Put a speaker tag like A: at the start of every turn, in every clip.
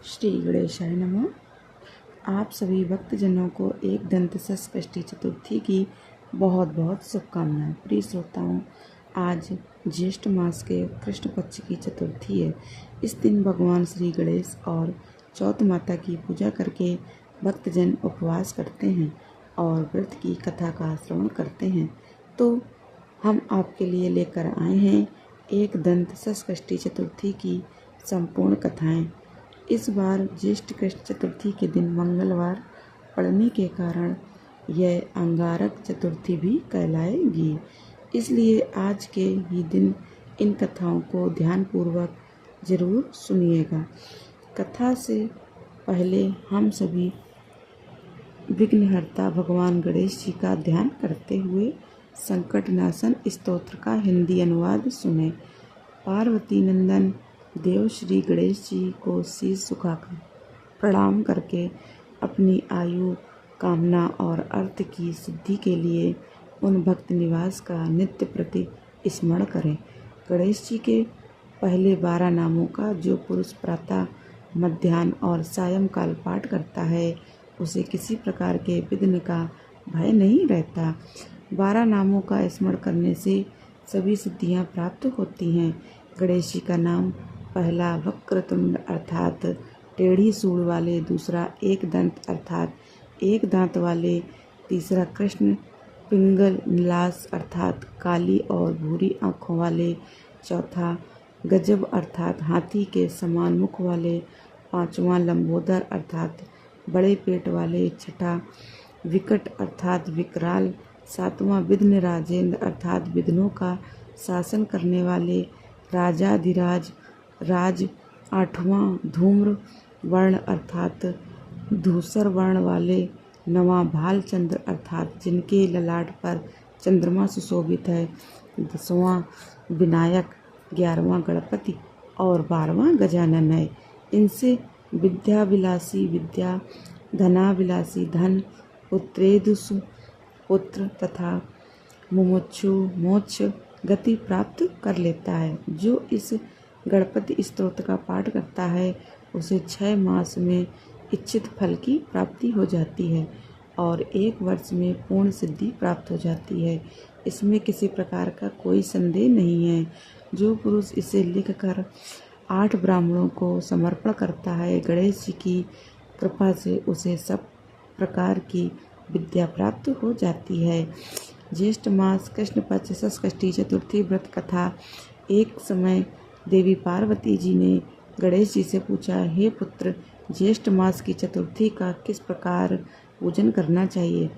A: श्री गणेशाय नमः। आप सभी भक्तजनों को एक दंत षष्ठी चतुर्थी की बहुत बहुत शुभकामनाएं। प्रिय श्रोताओं, आज ज्येष्ठ मास के कृष्ण पक्ष की चतुर्थी है। इस दिन भगवान श्री गणेश और चौथ माता की पूजा करके भक्तजन उपवास करते हैं और व्रत की कथा का श्रवण करते हैं। तो हम आपके लिए लेकर आए हैं एक दंत षष्ठी चतुर्थी की संपूर्ण कथाएं। इस बार ज्येष्ठ कृष्ण चतुर्थी के दिन मंगलवार पड़ने के कारण यह अंगारक चतुर्थी भी कहलाएगी। इसलिए आज के ही दिन इन कथाओं को ध्यानपूर्वक जरूर सुनिएगा। कथा से पहले हम सभी विघ्नहर्ता भगवान गणेश जी का ध्यान करते हुए संकटनाशन स्तोत्र का हिंदी अनुवाद सुने। पार्वती नंदन देव श्री गणेश जी को शीश झुकाकर प्रणाम करके अपनी आयु, कामना और अर्थ की सिद्धि के लिए उन भक्त निवास का नित्य प्रति स्मरण करें। गणेश जी के पहले 12 नामों का जो पुरुष प्रातः, मध्याह्न और सायंकाल पाठ करता है उसे किसी प्रकार के विघ्न का भय नहीं रहता। 12 नामों का स्मरण करने से सभी सिद्धियां प्राप्त होती हैं। गणेश जी का नाम पहला वक्रतुंड अर्थात टेढ़ी सूंड वाले, दूसरा एक दंत अर्थात एक दांत वाले, तीसरा कृष्ण पिंगल निलास अर्थात काली और भूरी आँखों वाले, चौथा गजब अर्थात हाथी के समान मुख वाले, पांचवा लंबोदर अर्थात बड़े पेट वाले, छठा विकट अर्थात विकराल, सातवां विघ्न राजेंद्र अर्थात विघ्नों का शासन करने वाले राजाधिराज राज, आठवां धूम्र वर्ण अर्थात धूसर वर्ण वाले, नवां भालचंद्र अर्थात जिनके ललाट पर चंद्रमा सुशोभित है, 10वां विनायक, 11वां गणपति और 12वां गजानन है। इनसे विद्याविलासी विद्या, धनाविलासी धन, पुत्रेदुषु पुत्र तथा मुमुक्षु मोक्ष गति प्राप्त कर लेता है। जो इस गणपति स्तोत्र का पाठ करता है उसे 6 मास में इच्छित फल की प्राप्ति हो जाती है और 1 वर्ष में पूर्ण सिद्धि प्राप्त हो जाती है। इसमें किसी प्रकार का कोई संदेह नहीं है। जो पुरुष इसे लिखकर 8 ब्राह्मणों को समर्पण करता है, गणेश जी की कृपा से उसे सब प्रकार की विद्या प्राप्त हो जाती है। ज्येष्ठ मास कृष्ण पक्ष षष्ठी चतुर्थी व्रत कथा। एक समय देवी पार्वती जी ने गणेश जी से पूछा, हे पुत्र, ज्येष्ठ मास की चतुर्थी का किस प्रकार पूजन करना चाहिए?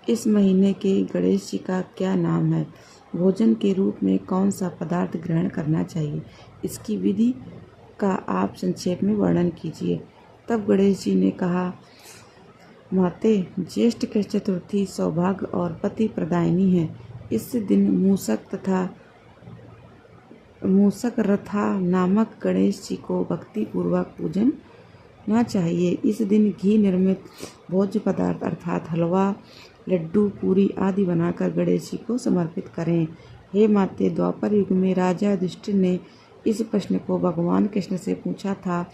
A: इस महीने के गणेश जी का क्या नाम है? भोजन के रूप में कौन सा पदार्थ ग्रहण करना चाहिए? इसकी विधि का आप संक्षेप में वर्णन कीजिए। तब गणेश जी ने कहा, माते, ज्येष्ठ कृष्ण चतुर्थी सौभाग्य और पति प्रदायिनी है। इस दिन मूषक रथा नामक गणेश जी को भक्ति पूर्वक पूजना चाहिए। इस दिन घी निर्मित भोज्य पदार्थ अर्थात हलवा, लड्डू, पूरी आदि बनाकर गणेश जी को समर्पित करें। हे माते, द्वापर युग में राजा युधिष्ठिर ने इस प्रश्न को भगवान कृष्ण से पूछा था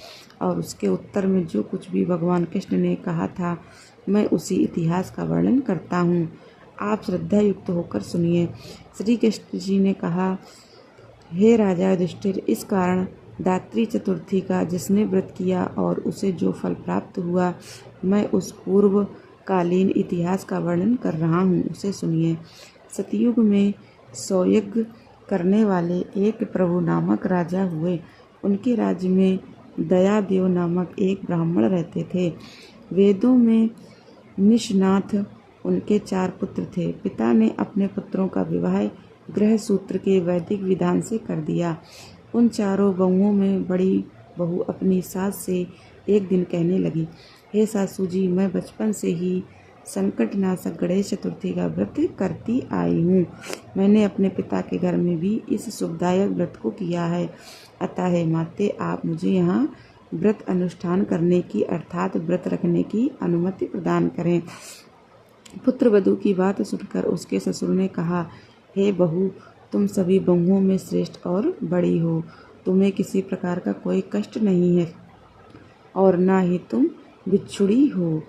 A: और उसके उत्तर में जो कुछ भी भगवान कृष्ण ने कहा था मैं उसी इतिहास का वर्णन करता हूँ। आप श्रद्धा युक्त होकर सुनिए। श्री कृष्ण जी ने कहा, हे राजा युधिष्ठिर, इस कारण दात्री चतुर्थी का जिसने व्रत किया और उसे जो फल प्राप्त हुआ, मैं उस पूर्वकालीन इतिहास का वर्णन कर रहा हूँ, उसे सुनिए। सतयुग में 100 यज्ञ करने वाले एक प्रभु नामक राजा हुए। उनके राज्य में दयादेव नामक एक ब्राह्मण रहते थे। वेदों में निष्णात उनके 4 पुत्र थे। पिता ने अपने पुत्रों का विवाह गृह सूत्र के वैदिक विधान से कर दिया। उन चारों बहुओं में बड़ी बहू अपनी सास से एक दिन कहने लगी, हे सासू जी, मैं बचपन से ही संकटनाशक गणेश चतुर्थी का व्रत करती आई हूँ। मैंने अपने पिता के घर में भी इस शुभदायक व्रत को किया है। अतः हे माते, आप मुझे यहाँ व्रत अनुष्ठान करने की अर्थात व्रत रखने की अनुमति प्रदान करें। पुत्रवधू की बात सुनकर उसके ससुर ने कहा, हे बहू, तुम सभी बहुओं में श्रेष्ठ और बड़ी हो। तुम्हें किसी प्रकार का कोई कष्ट नहीं है और ना ही तुम बिछुड़ी हो।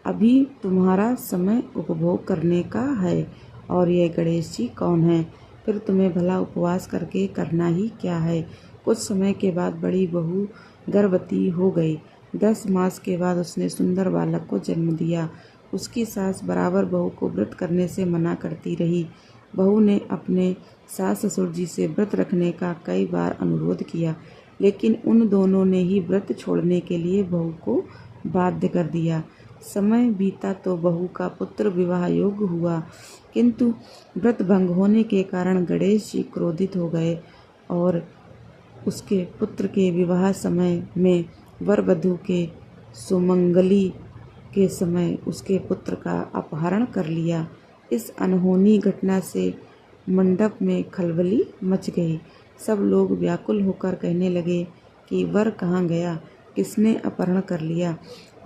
A: अभी तुम्हारा समय उपभोग करने का है। और ये गणेश जी कौन है? फिर तुम्हें भला उपवास करके करना ही क्या है? कुछ समय के बाद बड़ी बहू गर्भवती हो गई। 10 मास के बाद उसने सुंदर बालक को जन्म दिया। उसकी सास बराबर बहू को व्रत करने से मना करती रही। बहू ने अपने सास ससुर जी से व्रत रखने का कई बार अनुरोध किया, लेकिन उन दोनों ने ही व्रत छोड़ने के लिए बहू को बाध्य कर दिया। समय बीता तो बहू का पुत्र विवाह योग्य हुआ, किंतु व्रत भंग होने के कारण गणेश जी क्रोधित हो गए और उसके पुत्र के विवाह समय में वर वधू के सुमंगली के समय उसके पुत्र का अपहरण कर लिया। इस अनहोनी घटना से मंडप में खलबली मच गई। सब लोग व्याकुल होकर कहने लगे कि वर कहाँ गया, किसने अपहरण कर लिया।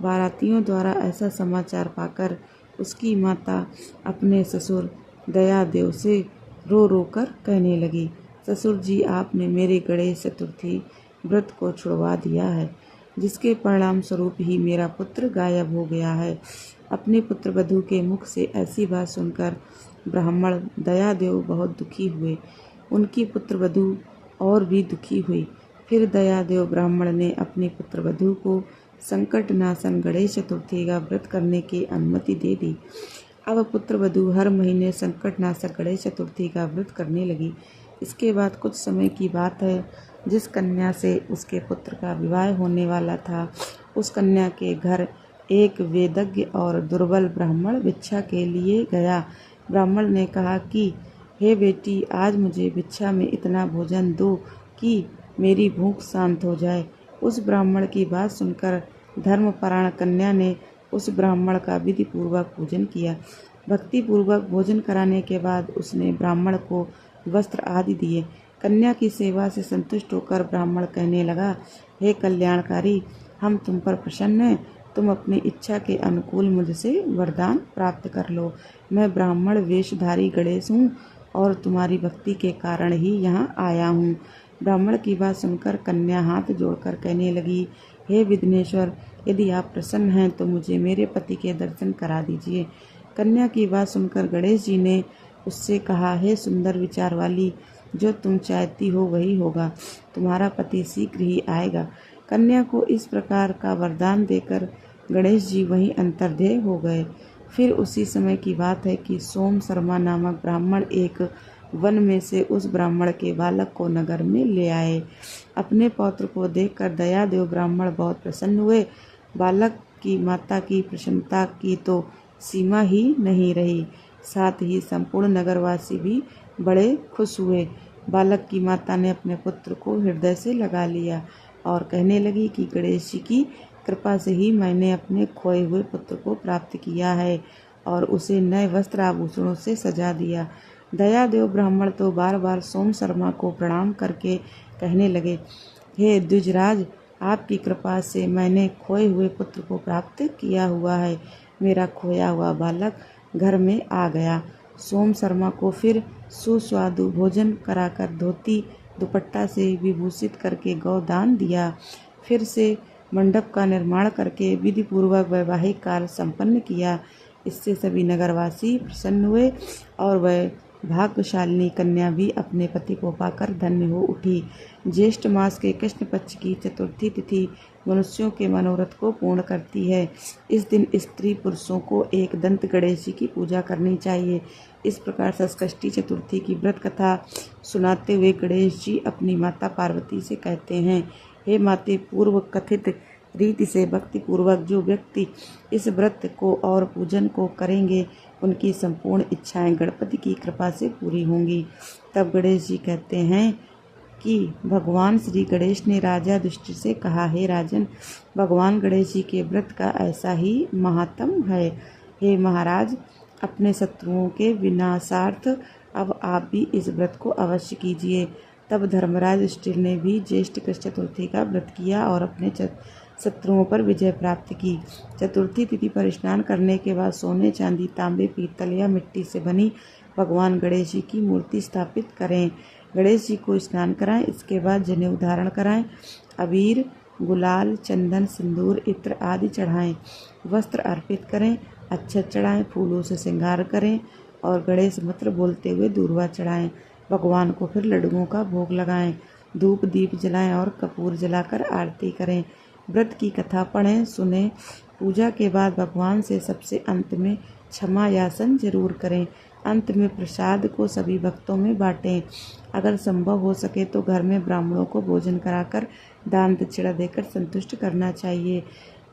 A: बारातियों द्वारा ऐसा समाचार पाकर उसकी माता अपने ससुर दयादेव से रो रो कर कहने लगी, ससुर जी, आपने मेरे गणेश चतुर्थी व्रत को छुड़वा दिया है, जिसके परिणाम स्वरूप ही मेरा पुत्र गायब हो गया है। अपने पुत्र वधू के मुख से ऐसी बात सुनकर ब्राह्मण दयादेव बहुत दुखी हुए। उनकी पुत्र वधू और भी दुखी हुई। फिर दयादेव ब्राह्मण ने अपने पुत्र वधू को संकट नाशन गणेश चतुर्थी का व्रत करने की अनुमति दे दी। अब पुत्र वधू हर महीने संकट नाशक गणेश चतुर्थी का व्रत करने लगी। इसके बाद कुछ समय की बात है, जिस कन्या से उसके पुत्र का विवाह होने वाला था, उस कन्या के घर एक वेदज्ञ और दुर्बल ब्राह्मण भिक्षा के लिए गया। ब्राह्मण ने कहा कि हे बेटी, आज मुझे भिक्षा में इतना भोजन दो कि मेरी भूख शांत हो जाए। उस ब्राह्मण की बात सुनकर धर्मपरायण कन्या ने उस ब्राह्मण का विधि पूर्वक पूजन किया। भक्ति पूर्वक भोजन कराने के बाद उसने ब्राह्मण को वस्त्र आदि दिए। कन्या की सेवा से संतुष्ट होकर ब्राह्मण कहने लगा, हे कल्याणकारी, हम तुम पर प्रसन्न हैं। तुम अपनी इच्छा के अनुकूल मुझसे वरदान प्राप्त कर लो। मैं ब्राह्मण वेशधारी गणेश हूँ और तुम्हारी भक्ति के कारण ही यहाँ आया हूँ। ब्राह्मण की बात सुनकर कन्या हाथ जोड़कर कहने लगी, हे विघ्नेश्वर, यदि आप प्रसन्न हैं तो मुझे मेरे पति के दर्शन करा दीजिए। कन्या की बात सुनकर गणेश जी ने उससे कहा, हे सुंदर विचार वाली, जो तुम चाहती हो वही होगा। तुम्हारा पति शीघ्र ही आएगा। कन्या को इस प्रकार का वरदान देकर गणेश जी वहीं अंतर्ध्याय हो गए। फिर उसी समय की बात है कि सोम शर्मा नामक ब्राह्मण एक वन में से उस ब्राह्मण के बालक को नगर में ले आए। अपने पौत्र को देखकर दयादेव ब्राह्मण बहुत प्रसन्न हुए। बालक की माता की प्रसन्नता की तो सीमा ही नहीं रही। साथ ही संपूर्ण नगरवासी भी बड़े खुश हुए। बालक की माता ने अपने पुत्र को हृदय से लगा लिया और कहने लगी कि गणेश जी की कृपा से ही मैंने अपने खोए हुए पुत्र को प्राप्त किया है और उसे नए वस्त्र आभूषणों से सजा दिया। दयादेव ब्राह्मण तो बार बार सोम शर्मा को प्रणाम करके कहने लगे, हे द्विजराज, आपकी कृपा से मैंने खोए हुए पुत्र को प्राप्त किया हुआ है। मेरा खोया हुआ बालक घर में आ गया। सोम शर्मा को फिर सुस्वादु भोजन कराकर धोती दुपट्टा से विभूषित करके गौदान दिया। फिर से मंडप का निर्माण करके विधि पूर्वक वैवाहिक कार्य संपन्न किया। इससे सभी नगरवासी प्रसन्न हुए और वह भाग्यशालिनी कन्या भी अपने पति को पाकर धन्य हो उठी। ज्येष्ठ मास के कृष्ण पक्ष की चतुर्थी तिथि मनुष्यों के मनोरथ को पूर्ण करती है। इस दिन स्त्री पुरुषों को एक दंत गणेश जी की पूजा करनी चाहिए। इस प्रकार संकष्टी चतुर्थी की व्रत कथा सुनाते हुए गणेश जी अपनी माता पार्वती से कहते हैं, हे माते, पूर्व कथित रीति से भक्ति पूर्वक जो व्यक्ति इस व्रत को और पूजन को करेंगे, उनकी संपूर्ण इच्छाएं गणपति की कृपा से पूरी होंगी। तब गणेश जी कहते हैं कि भगवान श्री गणेश ने राजा युधिष्ठिर से कहा, हे राजन, भगवान गणेश जी के व्रत का ऐसा ही महात्म है। हे महाराज, अपने शत्रुओं के विनाशार्थ अब आप भी इस व्रत को अवश्य कीजिए। तब धर्मराज युधिष्ठिर ने भी ज्येष्ठ कृष्ण चतुर्थी का व्रत किया और अपने शत्रुओं पर विजय प्राप्त की। चतुर्थी तिथि पर स्नान करने के बाद सोने, चांदी, तांबे, पीतल या मिट्टी से बनी भगवान गणेश जी की मूर्ति स्थापित करें। गणेश जी को स्नान कराएं। इसके बाद जनेऊ धारण कराएं। अबीर गुलाल, चंदन, सिंदूर, इत्र आदि चढ़ाएं। वस्त्र अर्पित करें, अक्षत चढ़ाएं, फूलों से श्रृंगार करें और गणेश मंत्र बोलते हुए दूर्वा चढ़ाएं। भगवान को फिर लड्डुओं का भोग लगाएं, धूप दीप जलाएं और कपूर जलाकर आरती करें। व्रत की कथा पढ़ें, सुने। पूजा के बाद भगवान से सबसे अंत में क्षमा याचन जरूर करें। अंत में प्रसाद को सभी भक्तों में बांटें। अगर संभव हो सके तो घर में ब्राह्मणों को भोजन कराकर दान दक्षिणा देकर संतुष्ट करना चाहिए।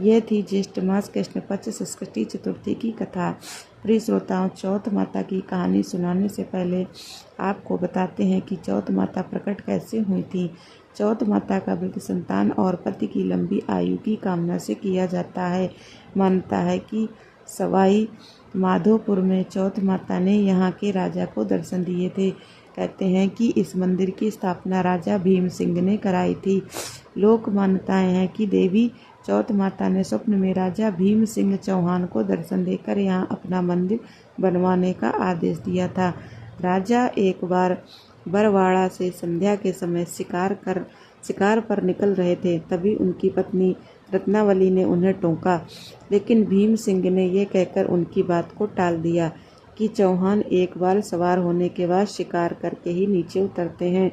A: यह थी ज्येष्ठ मास कृष्ण पक्ष संकष्टी चतुर्थी की कथा। प्रिय श्रोताओं, चौथ माता की कहानी सुनाने से पहले आपको बताते हैं कि चौथ माता प्रकट कैसे हुई थी। चौथ माता का व्रत संतान और पति की लंबी आयु की कामना से किया जाता है। मानता है कि सवाई माधोपुर में चौथ माता ने यहाँ के राजा को दर्शन दिए थे। कहते हैं कि इस मंदिर की स्थापना राजा भीम सिंह ने कराई थी। लोक मान्यताएं हैं कि देवी चौथ माता ने स्वप्न में राजा भीम सिंह चौहान को दर्शन देकर यहाँ अपना मंदिर बनवाने का आदेश दिया था। राजा एक बार बरवाड़ा से संध्या के समय शिकार पर निकल रहे थे। तभी उनकी पत्नी रत्नावली ने उन्हें टोका, लेकिन भीम सिंह ने यह कहकर उनकी बात को टाल दिया कि चौहान एक बार सवार होने के बाद शिकार करके ही नीचे उतरते हैं।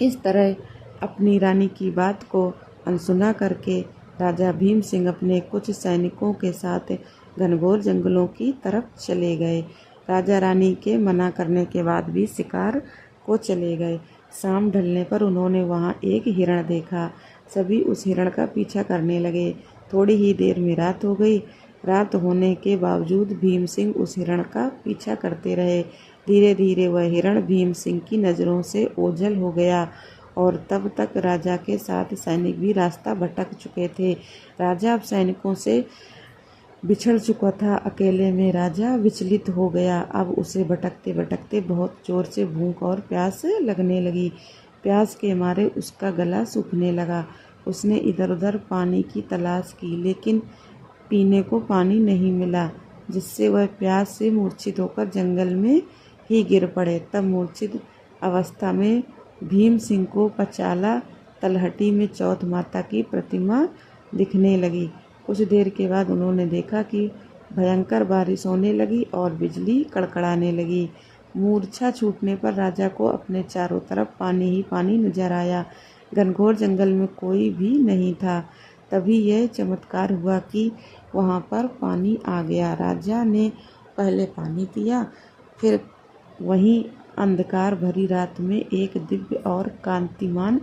A: इस तरह अपनी रानी की बात को अनसुना करके राजा भीम सिंह अपने कुछ सैनिकों के साथ घनघोर जंगलों की तरफ चले गए। राजा रानी के मना करने के बाद भी शिकार को चले गए। शाम ढलने पर उन्होंने वहां एक हिरण देखा। सभी उस हिरण का पीछा करने लगे। थोड़ी ही देर में रात हो गई। रात होने के बावजूद भीम सिंह उस हिरण का पीछा करते रहे। धीरे धीरे वह हिरण भीम सिंह की नज़रों से ओझल हो गया और तब तक राजा के साथ सैनिक भी रास्ता भटक चुके थे। राजा अब सैनिकों से बिछड़ चुका था। अकेले में राजा विचलित हो गया। अब उसे भटकते भटकते बहुत जोर से भूख और प्यास लगने लगी। प्यास के मारे उसका गला सूखने लगा। उसने इधर उधर पानी की तलाश की, लेकिन पीने को पानी नहीं मिला, जिससे वह प्यास से मूर्छित होकर जंगल में ही गिर पड़े। तब मूर्छित अवस्था में भीम सिंह को पचाला तलहटी में चौथ माता की प्रतिमा दिखने लगी। कुछ देर के बाद उन्होंने देखा कि भयंकर बारिश होने लगी और बिजली कड़कड़ाने लगी। मूर्छा छूटने पर राजा को अपने चारों तरफ पानी ही पानी नजर आया। घनघोर जंगल में कोई भी नहीं था। तभी यह चमत्कार हुआ कि वहाँ पर पानी आ गया। राजा ने पहले पानी पिया, फिर वहीं अंधकार भरी रात में एक दिव्य और कांतिमान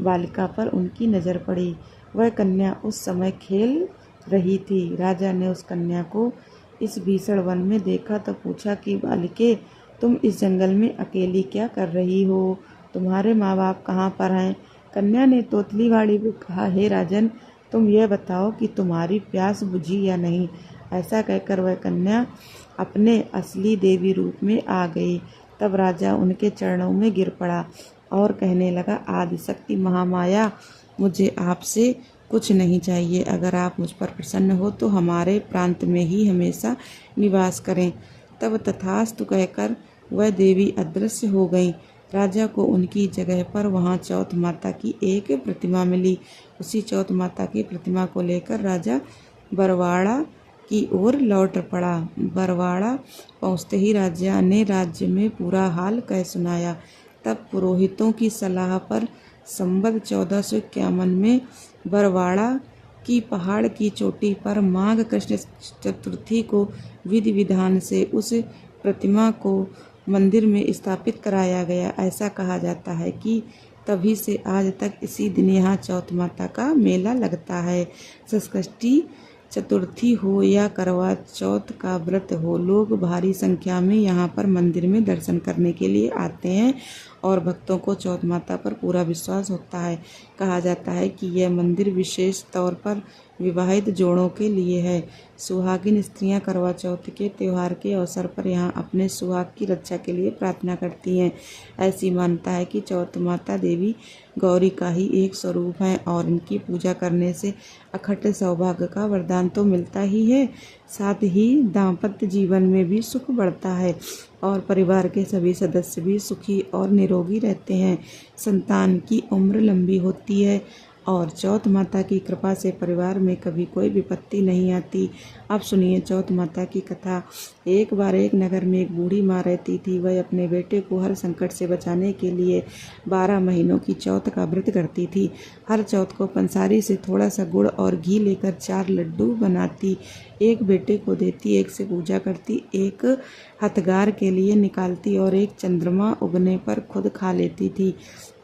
A: बालिका पर उनकी नज़र पड़ी। वह कन्या उस समय खेल रही थी। राजा ने उस कन्या को इस भीषण वन में देखा तो पूछा कि बालिके, तुम इस जंगल में अकेली क्या कर रही हो? तुम्हारे माँ बाप कहाँ पर हैं? कन्या ने तोतली वाणी में कहा, हे राजन, तुम यह बताओ कि तुम्हारी प्यास बुझी या नहीं। ऐसा कहकर वह कन्या अपने असली देवी रूप में आ गई। तब राजा उनके चरणों में गिर पड़ा और कहने लगा, आदिशक्ति महामाया, मुझे आपसे कुछ नहीं चाहिए। अगर आप मुझ पर प्रसन्न हो तो हमारे प्रांत में ही हमेशा निवास करें। तब तथास्तु कहकर वह देवी अदृश्य हो गई। राजा को उनकी जगह पर वहां चौथ माता की एक प्रतिमा मिली। उसी चौथ माता की प्रतिमा को लेकर राजा बरवाड़ा की ओर लौट पड़ा। बरवाड़ा पहुंचते ही राजा ने राज्य में पूरा हाल कह सुनाया। तब पुरोहितों की सलाह पर संवत 1451 में बरवाड़ा की पहाड़ की चोटी पर माघ कृष्ण चतुर्थी को विधि विधान से उस प्रतिमा को मंदिर में स्थापित कराया गया। ऐसा कहा जाता है कि तभी से आज तक इसी दिन यहाँ चौथ माता का मेला लगता है। संकष्टी चतुर्थी हो या करवा चौथ का व्रत हो, लोग भारी संख्या में यहाँ पर मंदिर में दर्शन करने के लिए आते हैं और भक्तों को चौथ माता पर पूरा विश्वास होता है। कहा जाता है कि यह मंदिर विशेष तौर पर विवाहित जोड़ों के लिए है। सुहागिन स्त्रियां करवा चौथ के त्यौहार के अवसर पर यहाँ अपने सुहाग की रक्षा के लिए प्रार्थना करती हैं। ऐसी मान्यता है कि चौथ माता देवी गौरी का ही एक स्वरूप है और इनकी पूजा करने से अखंड सौभाग्य का वरदान तो मिलता ही है, साथ ही दाम्पत्य जीवन में भी सुख बढ़ता है और परिवार के सभी सदस्य भी सुखी और निरोगी रहते हैं। संतान की उम्र लंबी होती है और चौथ माता की कृपा से परिवार में कभी कोई विपत्ति नहीं आती। अब सुनिए चौथ माता की कथा। एक बार एक नगर में एक बूढ़ी माँ रहती थी। वह अपने बेटे को हर संकट से बचाने के लिए 12 महीनों की चौथ का व्रत करती थी। हर चौथ को पंसारी से थोड़ा सा गुड़ और घी लेकर 4 लड्डू बनाती, एक बेटे को देती, एक से पूजा करती, एक हथगार के लिए निकालती और एक चंद्रमा उगने पर खुद खा लेती थी।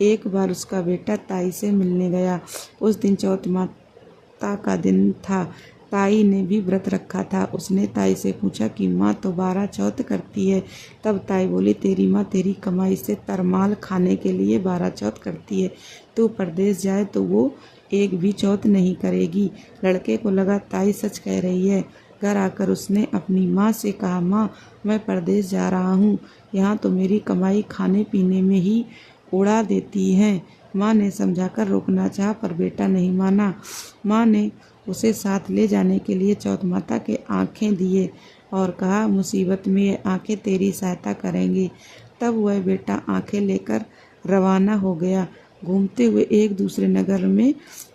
A: एक बार उसका बेटा ताई से मिलने गया। उस दिन चौथ माता का दिन था। ताई ने भी व्रत रखा था। उसने ताई से पूछा कि माँ तो 12 चौथ करती है। तब ताई बोली, तेरी माँ तेरी कमाई से तरमाल खाने के लिए 12 चौथ करती है। तू परदेश जाए तो वो एक भी चौथ नहीं करेगी। लड़के को लगा ताई सच कह रही है। घर आकर उसने अपनी माँ से कहा, माँ मैं परदेश जा रहा हूँ, यहाँ तो मेरी कमाई खाने पीने में ही उड़ा देती हैं। माँ ने समझाकर रोकना चाहा पर बेटा नहीं माना। माँ ने उसे साथ ले जाने के लिए चौथ माता के आँखें दिए और कहा, मुसीबत में ये आँखें तेरी सहायता करेंगी। तब वह बेटा आँखें लेकर रवाना हो गया। घूमते हुए एक दूसरे नगर में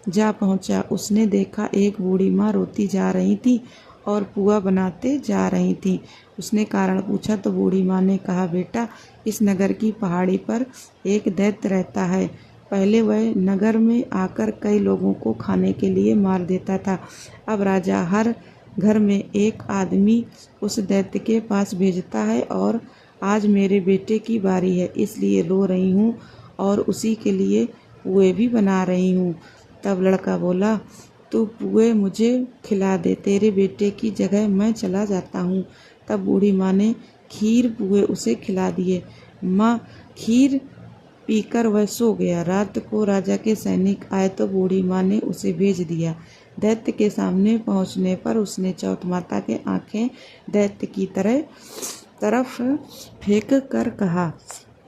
A: जा पहुंचा। उसने देखा एक बूढ़ी माँ रोती जा रही थी और पुआ बनाते जा रही थी। उसने कारण पूछा तो बूढ़ी माँ ने कहा, बेटा इस नगर की पहाड़ी पर एक दैत्य रहता है। पहले वह नगर में आकर कई लोगों को खाने के लिए मार देता था। अब राजा हर घर में एक आदमी उस दैत्य के पास भेजता है और आज मेरे बेटे की बारी है, इसलिए रो रही हूँ और उसी के लिए पुए भी बना रही हूँ। तब लड़का बोला, तू पुए मुझे खिला दे, तेरे बेटे की जगह मैं चला जाता हूँ। तब बूढ़ी माँ ने खीर पुए उसे खिला दिए। माँ खीर पीकर वह सो गया। रात को राजा के सैनिक आए तो बूढ़ी माँ ने उसे भेज दिया। दैत्य के सामने पहुँचने पर उसने चौथ माता के आँखें दैत्य की तरफ फेंक कर कहा,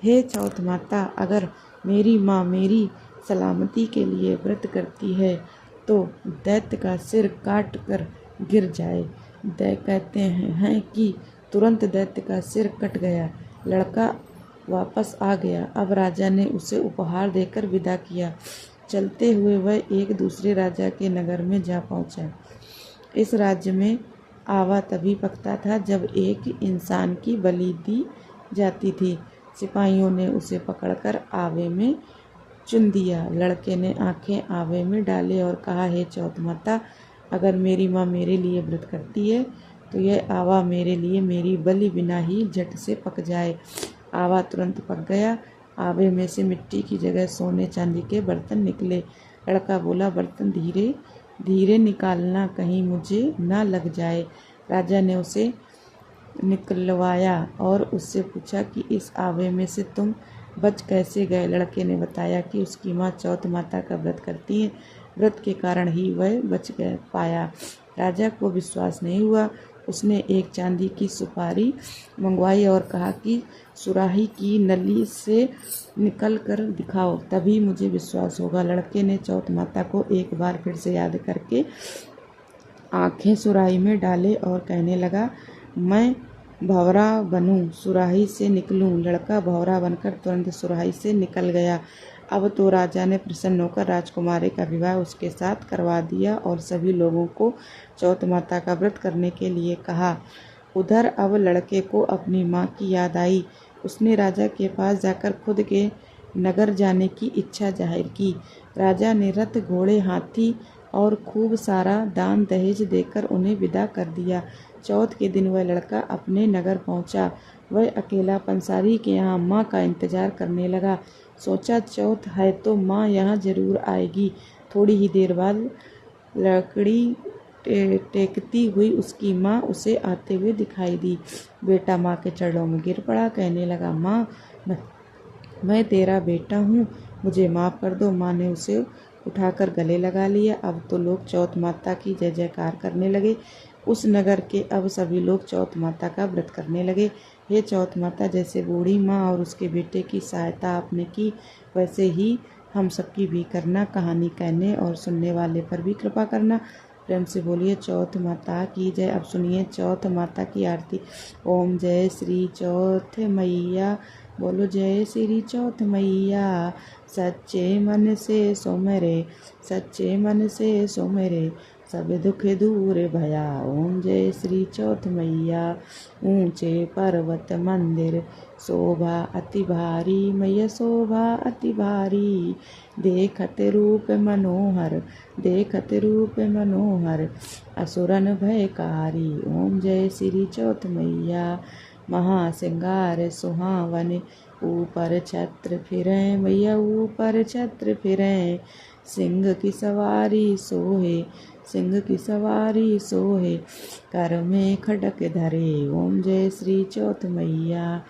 A: हे चौथ माता, अगर मेरी माँ मेरी सलामती के लिए व्रत करती है तो दैत्य का सिर काट कर गिर जाए। कहते हैं कि तुरंत दैत्य का सिर कट गया। लड़का वापस आ गया। अब राजा ने उसे उपहार देकर विदा किया। चलते हुए वह एक दूसरे राजा के नगर में जा पहुंचा। इस राज्य में आवा तभी पकता था जब एक इंसान की बलि दी जाती थी। सिपाहियों ने उसे पकड़कर आवे में चुन दिया। लड़के ने आंखें आवे में डाले और कहा, हे चौथ माता, अगर मेरी माँ मेरे लिए व्रत करती है तो यह आवा मेरे लिए मेरी बलि बिना ही झट से पक जाए। आवा तुरंत पक गया। आवे में से मिट्टी की जगह सोने चांदी के बर्तन निकले। लड़का बोला, बर्तन धीरे धीरे निकालना, कहीं मुझे ना लग जाए। राजा ने उसे निकलवाया और उससे पूछा कि इस आवे में से तुम बच कैसे गए। लड़के ने बताया कि उसकी माँ चौथ माता का व्रत करती है, व्रत के कारण ही वह बच पाया। राजा को विश्वास नहीं हुआ। उसने एक चांदी की सुपारी मंगवाई और कहा कि सुराही की नली से निकल कर दिखाओ, तभी मुझे विश्वास होगा। लड़के ने चौथ माता को एक बार फिर से याद करके आंखें सुराही में डाले और कहने लगा, मैं भंवरा बनूं, सुराही से निकलूं। लड़का भंवरा बनकर तुरंत सुराही से निकल गया। अब तो राजा ने प्रसन्न होकर राजकुमारी का विवाह उसके साथ करवा दिया और सभी लोगों को चौथ माता का व्रत करने के लिए कहा। उधर अब लड़के को अपनी माँ की याद आई। उसने राजा के पास जाकर खुद के नगर जाने की इच्छा जाहिर की। राजा ने रथ, घोड़े, हाथी और खूब सारा दान दहेज देकर उन्हें विदा कर दिया। चौथ के दिन वह लड़का अपने नगर पहुंचा। वह अकेला पंसारी के यहाँ माँ का इंतजार करने लगा। सोचा, चौथ है तो माँ यहाँ जरूर आएगी। थोड़ी ही देर बाद लकड़ी टेकती हुई उसकी माँ उसे आते हुए दिखाई दी। बेटा माँ के चरणों में गिर पड़ा, कहने लगा, माँ मैं तेरा बेटा हूँ, मुझे माफ़ कर दो। माँ ने उसे उठाकर गले लगा लिया। अब तो लोग चौथ माता की जय जयकार करने लगे। उस नगर के अब सभी लोग चौथ माता का व्रत करने लगे। हे चौथ माता, जैसे बूढ़ी माँ और उसके बेटे की सहायता आपने की, वैसे ही हम सबकी भी करना। कहानी कहने और सुनने वाले पर भी कृपा करना। प्रेम से बोलिए चौथ माता की जय। अब सुनिए चौथ माता की आरती। ओम जय श्री चौथ मैया बोलो जय श्री चौथ मैया। सच्चे मन से सुमिरे, सच्चे मन से सुमिरे, सब दुख दूर भया। ओम जय श्री चौथ मैया। ऊंचे पर्वत मंदिर शोभा अति भारी, मैया शोभा अति भारी। देखत रूप मनोहर, देखत रूप मनोहर, असुरन भयकारी। ओम जय श्री चौथ मैया। महासिंगार सुहावन, ऊपर छत्र फिरें मैया ऊपर छत्र फिरें। सिंह की सवारी सोहे, सिंह की सवारी सोहे, कर में खड़क धरे। ओम जय श्री चौथ मैया।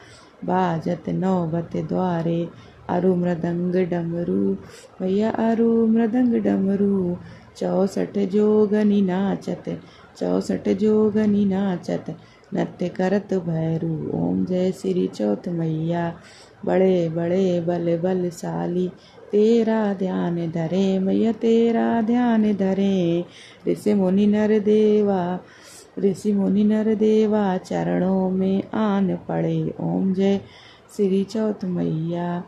A: बाजत नौबत द्वारे, अरु मृदंग डमरू मैया अरु मृदंग डमरू। 64 जोगनी नाचत, 64 जोगनी नाचत, नृत्य करत भैरू। ओम जय श्री चौथ मैया। बड़े बड़े बल बलशाली, तेरा ध्यान धरे मैया तेरा ध्यान धरे। ऋषि मुनि नर देवा, ऋषि मुनि नर देवा, चरणों में आन पड़े। ओम जय श्री चौथ मैया।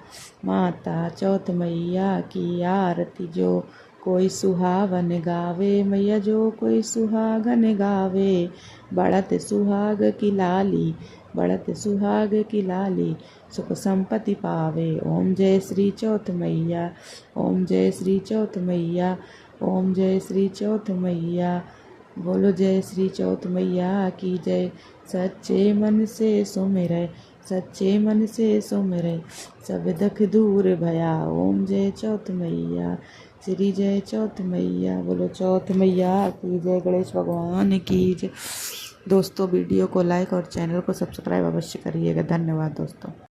A: माता चौथ मैया की आरती जो कोई सुहावन गावे मैया जो कोई सुहागन गावे। बढ़त सुहाग की लाली, बढ़त सुहाग की लाली, सुख संपत्ति पावे। ओम जय श्री चौथ मैया। ओम जय श्री चौथ मैया। ओम जय श्री चौथ मैया। बोलो जय श्री चौथ मैया की जय। सच्चे मन से सुमिरै, सच्चे मन से सुमिरै, सब दुख दूर भया। ओम जय चौथ मैया। श्री जय चौथ मैया। बोलो चौथ मैया की जय। गणेश भगवान की जय। दोस्तों वीडियो को लाइक और चैनल को सब्सक्राइब अवश्य करिएगा। धन्यवाद दोस्तों।